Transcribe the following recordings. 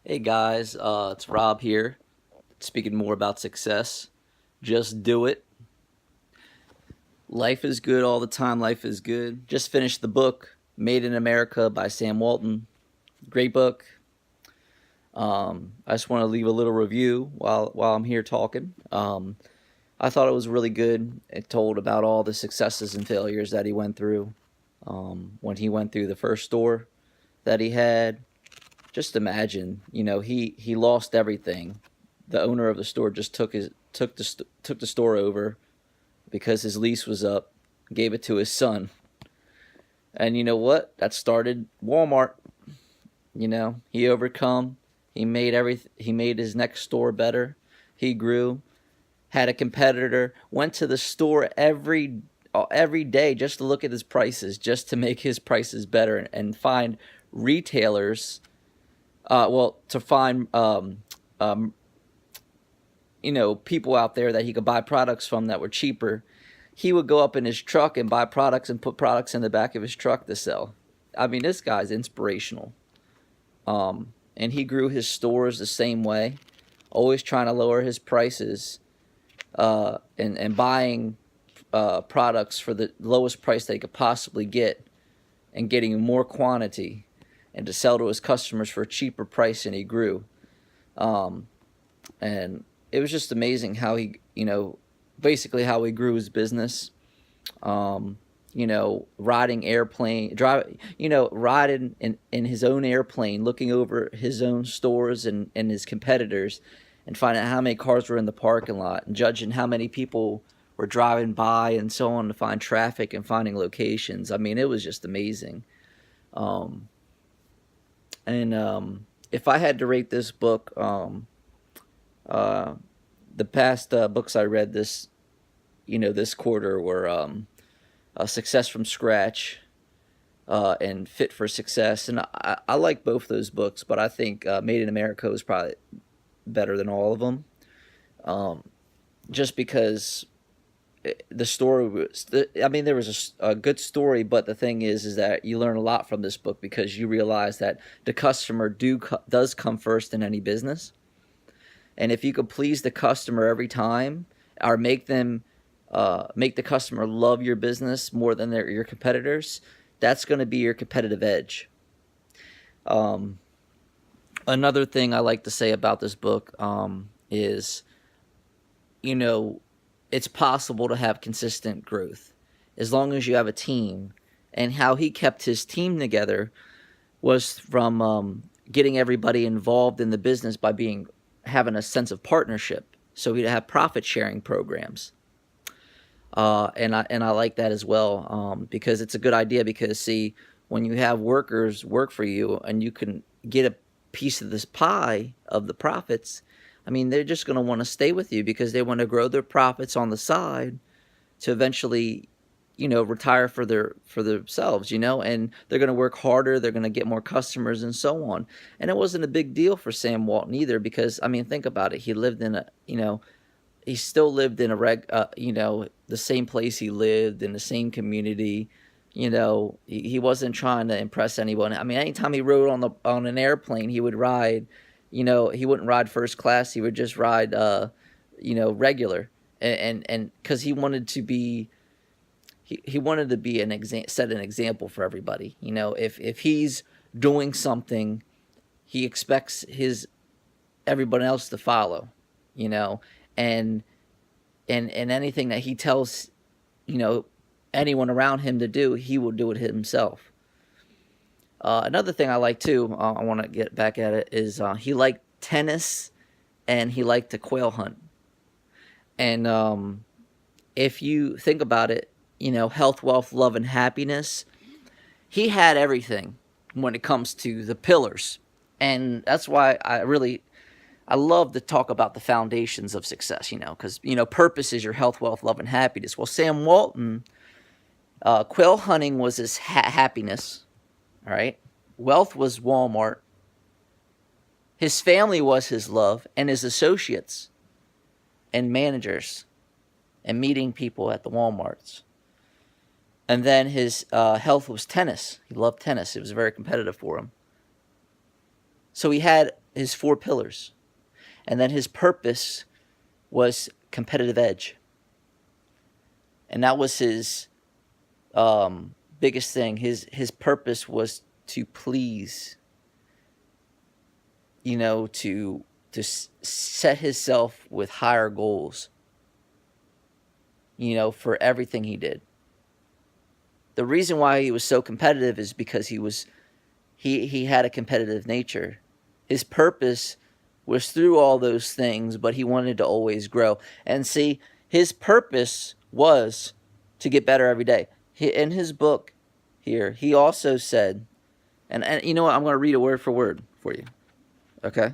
Hey guys, it's Rob here, speaking more about success. Just do it. Life is good all the time. Life is good. Just finished the book Made in America by Sam Walton. Great book. I just want to leave a little review while I'm here talking. I thought it was really good. It told about all the successes and failures that he went through when he went through the first store that he had. Just imagine, he lost everything. The owner of the store just took the store over because his lease was up, gave it to his son. And you know what? That started Walmart. He overcome. He made his next store better. He grew, had a competitor, went to the store every day just to look at his prices, just to make his prices better and find retailers to find people out there that he could buy products from that were cheaper. He would go up in his truck and buy products and put products in the back of his truck to sell. I mean, this guy's inspirational. And he grew his stores the same way, always trying to lower his prices and buying products for the lowest price they could possibly get and getting more quantity and to sell to his customers for a cheaper price, and he grew. And it was just amazing how basically how he grew his business. Riding riding in his own airplane, looking over his own stores and his competitors, and finding out how many cars were in the parking lot, and judging how many people were driving by and so on to find traffic and finding locations. I mean, it was just amazing. And if I had to rate this book, the past books I read this quarter were Success from Scratch and Fit for Success, and I like both those books, but I think Made in America is probably better than all of them, just because the story was. I mean, there was a good story, but the thing is that you learn a lot from this book because you realize that the customer does come first in any business, and if you could please the customer every time, or make the customer love your business more than your competitors, that's going to be your competitive edge. Another thing I like to say about this book is, it's possible to have consistent growth as long as you have a team. And how he kept his team together was from getting everybody involved in the business by having a sense of partnership. So he'd have profit sharing programs. And I like that as well, because it's a good idea. Because see, when you have workers work for you and you can get a piece of this pie of the profits, I mean, they're just going to want to stay with you because they want to grow their profits on the side to eventually, retire for themselves, and they're going to work harder. They're going to get more customers and so on. And it wasn't a big deal for Sam Walton either, because I mean, think about it. He lived in he still lived in the same place he lived in the same community. He wasn't trying to impress anyone. I mean, anytime he rode on an airplane, he would ride. He wouldn't ride first class. He would just ride, regular, and because he wanted to be. He wanted to be set an example for everybody. If he's doing something, he expects everyone else to follow. And anything that he tells, anyone around him to do, he will do it himself. Another thing I like too, I want to get back at it, is he liked tennis and he liked to quail hunt. And if you think about it, health, wealth, love, and happiness, he had everything when it comes to the pillars. And that's why I love to talk about the foundations of success, because, purpose is your health, wealth, love, and happiness. Well, Sam Walton, quail hunting was his happiness. All right. Wealth was Walmart. His family was his love, and his associates and managers and meeting people at the Walmarts. And then his health was tennis. He loved tennis. It was very competitive for him. So he had his 4 pillars. And then his purpose was competitive edge. And that was his biggest thing. His purpose was to please, to set himself with higher goals, for everything he did. The reason why he was so competitive is because he had a competitive nature. His purpose was through all those things, but he wanted to always grow. And see, his purpose was to get better every day. In his book here, he also said, and you know what, I'm going to read it word for word for you. Okay?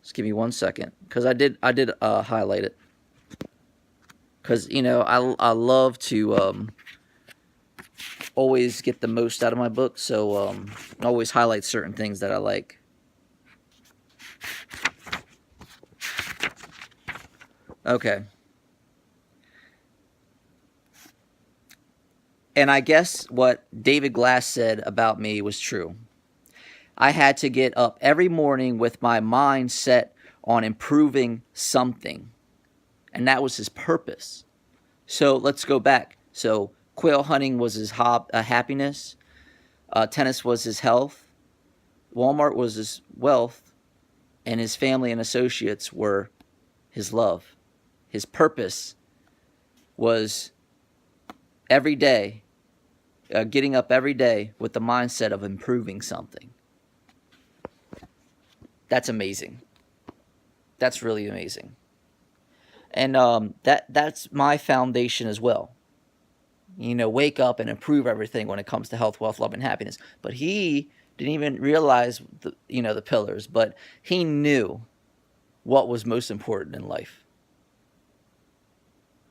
Just give me 1 second, because I did highlight it. Because, I love to always get the most out of my book, so I always highlight certain things that I like. Okay. And I guess what David Glass said about me was true. I had to get up every morning with my mind set on improving something. And that was his purpose. So let's go back. So quail hunting was his happiness. Tennis was his health. Walmart was his wealth. And his family and associates were his love. His purpose was every day, getting up every day with the mindset of improving something. That's amazing. That's really amazing. And that's my foundation as well. Wake up and improve everything when it comes to health, wealth, love, and happiness. But he didn't even realize the pillars, but he knew what was most important in life.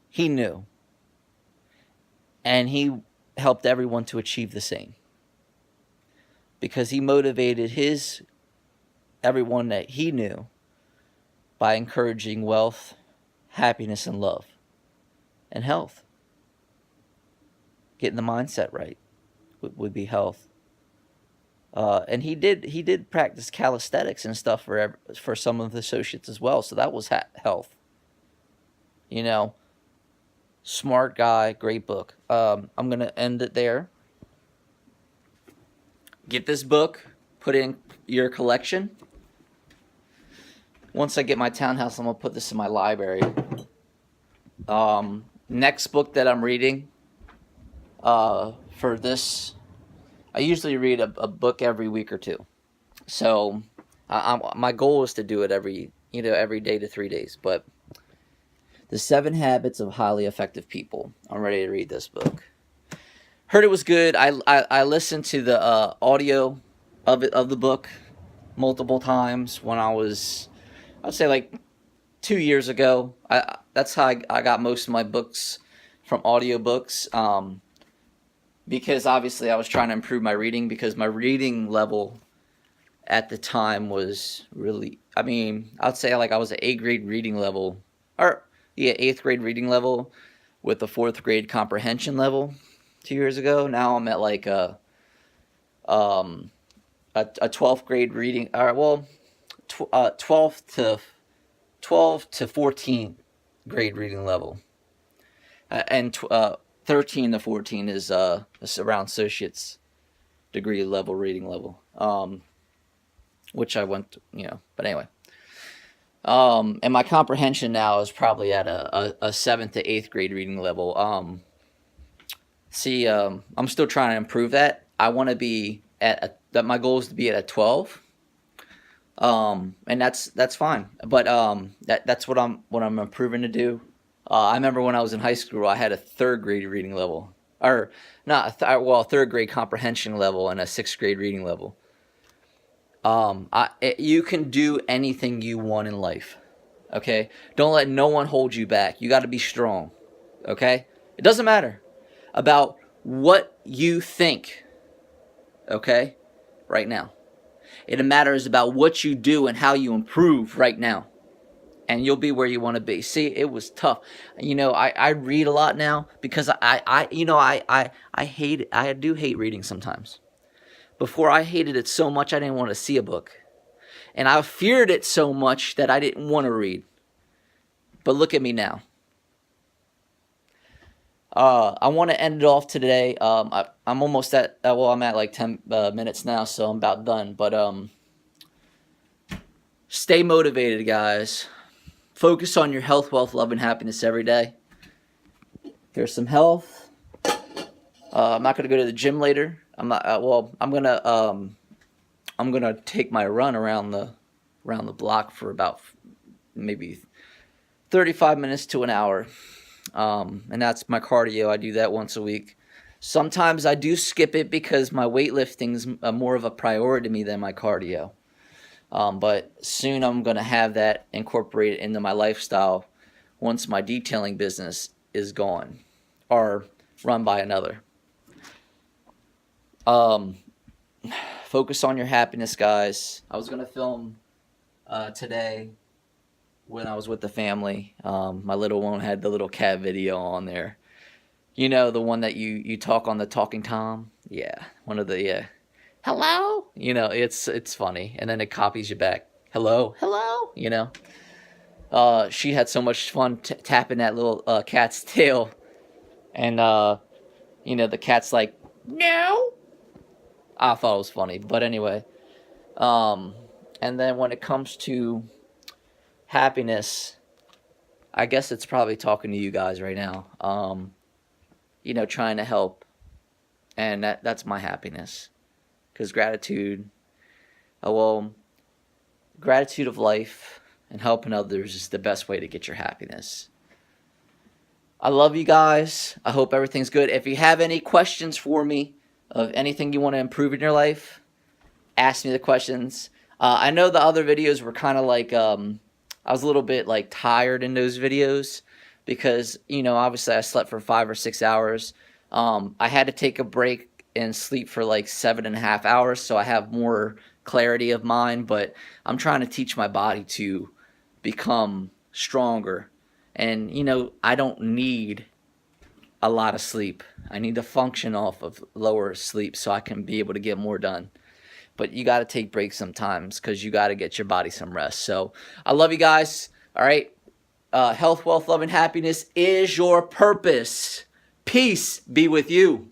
He knew. And he helped everyone to achieve the same. Because he motivated everyone that he knew by encouraging wealth, happiness, and love, and health. Getting the mindset right would be health. And he did practice calisthenics and stuff for some of the associates as well. So that was health. Smart guy, great book. I'm going to end it there. Get this book, put it in your collection. Once I get my townhouse, I'm going to put this in my library. Next book that I'm reading for this, I usually read a book every week or two. So my goal is to do it every day to 3 days. But The 7 Habits of Highly Effective People. I'm ready to read this book. Heard it was good. I listened to the audio of the book multiple times when I'd say like 2 years ago. That's how I got most of my books, from audiobooks. Because obviously I was trying to improve my reading, because my reading level at the time was really, I'd say like I was at 8th grade reading level, 8th grade reading level with a 4th grade comprehension level 2 years ago. Now I'm at like a 12th grade reading, 12 to 14 grade reading level. And 13 to 14 is around associate's degree level reading level, which I went, but anyway. And my comprehension now is probably at a 7th to 8th grade reading level. I'm still trying to improve that. I want to be that my goal is to be at a 12. And that's fine. But that's what I'm improving to do. I remember when I was in high school, I had a 3rd grade reading level, or not, 3rd grade comprehension level and a 6th grade reading level. You can do anything you want in life, okay? Don't let no one hold you back. You got to be strong, okay? It doesn't matter about what you think, okay, right now. It matters about what you do and how you improve right now. And you'll be where you want to be. See, it was tough. I read a lot now because I hate it. I do hate reading sometimes. Before, I hated it so much I didn't want to see a book. And I feared it so much that I didn't want to read. But look at me now. I want to end it off today. I'm almost at, I'm at like 10 minutes now, so I'm about done. But stay motivated, guys. Focus on your health, wealth, love, and happiness every day. There's some health. I'm not gonna go to the gym later. I'm not. I'm gonna take my run around the block for about maybe 35 minutes to an hour. And that's my cardio. I do that once a week. Sometimes I do skip it because my weightlifting's more of a priority to me than my cardio. But soon I'm going to have that incorporated into my lifestyle once my detailing business is gone or run by another. Focus on your happiness, guys. I was going to film today when I was with the family. My little one had the little cat video on there. You know, the one that you talk on the Talking Tom? Yeah, one of the, yeah. Hello? You know, it's funny. And then it copies you back. Hello? Hello? You know? She had so much fun tapping that little cat's tail. And, you know, the cat's like, no. I thought it was funny. But anyway. And then when it comes to happiness, I guess it's probably talking to you guys right now. You know, trying to help. And that's my happiness. Because gratitude of life and helping others is the best way to get your happiness. I love you guys. I hope everything's good. If you have any questions for me of anything you want to improve in your life, ask me the questions. I know the other videos were kind of like, I was a little bit like tired in those videos because, you know, obviously I slept for 5 or 6 hours. I had to take a break and sleep for like 7.5 hours, so I have more clarity of mind, but I'm trying to teach my body to become stronger. And, you know, I don't need a lot of sleep. I need to function off of lower sleep so I can be able to get more done. But you got to take breaks sometimes because you got to get your body some rest. So I love you guys. All right. Health, wealth, love, and happiness is your purpose. Peace be with you.